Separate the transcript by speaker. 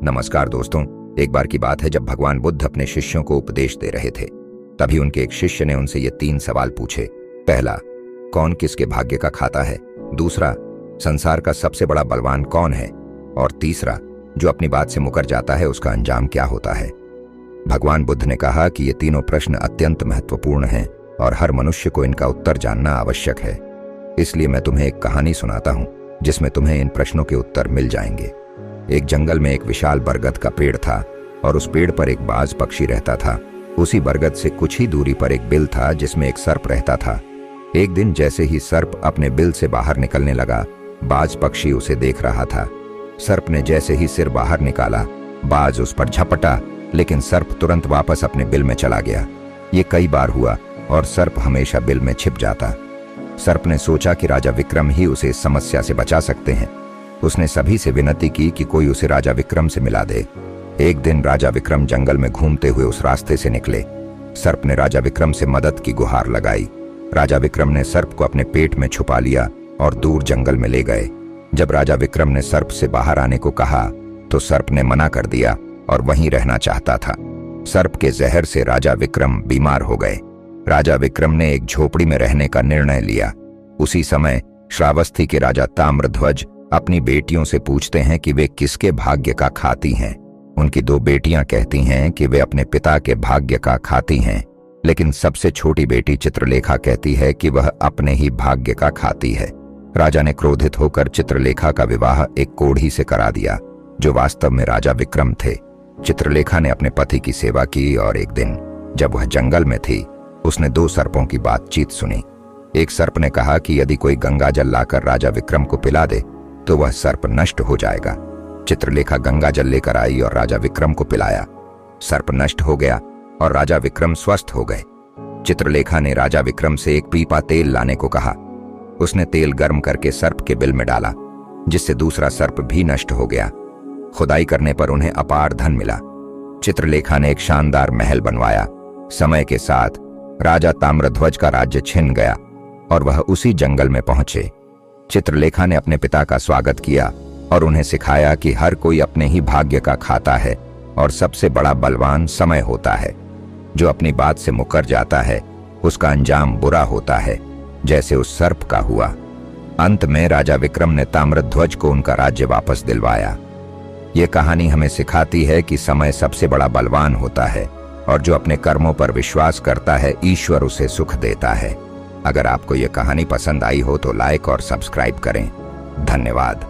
Speaker 1: नमस्कार दोस्तों। एक बार की बात है जब भगवान बुद्ध अपने शिष्यों को उपदेश दे रहे थे, तभी उनके एक शिष्य ने उनसे ये 3 सवाल पूछे। पहला, कौन किसके भाग्य का खाता है? दूसरा, संसार का सबसे बड़ा बलवान कौन है? और तीसरा, जो अपनी बात से मुकर जाता है उसका अंजाम क्या होता है? भगवान बुद्ध ने कहा कि ये तीनों प्रश्न अत्यंत महत्वपूर्ण हैं और हर मनुष्य को इनका उत्तर जानना आवश्यक है। इसलिए मैं तुम्हें एक कहानी सुनाता हूँ जिसमें तुम्हें इन प्रश्नों के उत्तर मिल जाएंगे। एक जंगल में एक विशाल बरगद का पेड़ था और उस पेड़ पर एक बाज पक्षी रहता था। उसी बरगद से कुछ ही दूरी पर एक बिल था जिसमें एक सर्प रहता था। एक दिन जैसे ही सर्प अपने बिल से बाहर निकलने लगा, बाज पक्षी उसे देख रहा था। सर्प ने जैसे ही सिर बाहर निकाला, बाज उस पर झपटा, लेकिन सर्प तुरंत वापस अपने बिल में चला गया। ये कई बार हुआ और सर्प हमेशा बिल में छिप जाता। सर्प ने सोचा कि राजा विक्रम ही उसे इस समस्या से बचा सकते हैं। उसने सभी से विनती की कि कोई उसे राजा विक्रम से मिला दे। एक दिन राजा विक्रम जंगल में घूमते हुए उस रास्ते से निकले। सर्प ने राजा विक्रम से मदद की गुहार लगाई। राजा विक्रम ने सर्प को अपने पेट में छुपा लिया और दूर जंगल में ले गए। जब राजा विक्रम ने सर्प से बाहर आने को कहा तो सर्प ने मना कर दिया और वहीं रहना चाहता था। सर्प के जहर से राजा विक्रम बीमार हो गए। राजा विक्रम ने एक झोपड़ी में रहने का निर्णय लिया। उसी समय श्रावस्ती के राजा ताम्रध्वज अपनी बेटियों से पूछते हैं कि वे किसके भाग्य का खाती हैं। उनकी 2 बेटियां कहती हैं कि वे अपने पिता के भाग्य का खाती हैं, लेकिन सबसे छोटी बेटी चित्रलेखा कहती है कि वह अपने ही भाग्य का खाती है। राजा ने क्रोधित होकर चित्रलेखा का विवाह एक कोढ़ी से करा दिया, जो वास्तव में राजा विक्रम थे। चित्रलेखा ने अपने पति की सेवा की और एक दिन जब वह जंगल में थी, उसने 2 सर्पों की बातचीत सुनी। एक सर्प ने कहा कि यदि कोई गंगा जल लाकर राजा विक्रम को पिला दे तो वह सर्प नष्ट हो जाएगा। चित्रलेखा गंगा जल लेकर आई और राजा विक्रम को पिलाया। सर्प नष्ट हो गया और राजा विक्रम स्वस्थ हो गए। चित्रलेखा ने राजा विक्रम से एक पीपा तेल लाने को कहा। उसने तेल गर्म करके सर्प के बिल में डाला, जिससे दूसरा सर्प भी नष्ट हो गया। खुदाई करने पर उन्हें अपार धन मिला। चित्रलेखा ने एक शानदार महल बनवाया। समय के साथ राजा ताम्रध्वज का राज्य छिन गया और वह उसी जंगल में पहुंचे। चित्रलेखा ने अपने पिता का स्वागत किया और उन्हें सिखाया कि हर कोई अपने ही भाग्य का खाता है और सबसे बड़ा बलवान समय होता है। जो अपनी बात से मुकर जाता है उसका अंजाम बुरा होता है, जैसे उस सर्प का हुआ। अंत में राजा विक्रम ने ताम्रध्वज को उनका राज्य वापस दिलवाया। ये कहानी हमें सिखाती है कि समय सबसे बड़ा बलवान होता है और जो अपने कर्मों पर विश्वास करता है ईश्वर उसे सुख देता है। अगर आपको ये कहानी पसंद आई हो तो लाइक और सब्सक्राइब करें। धन्यवाद।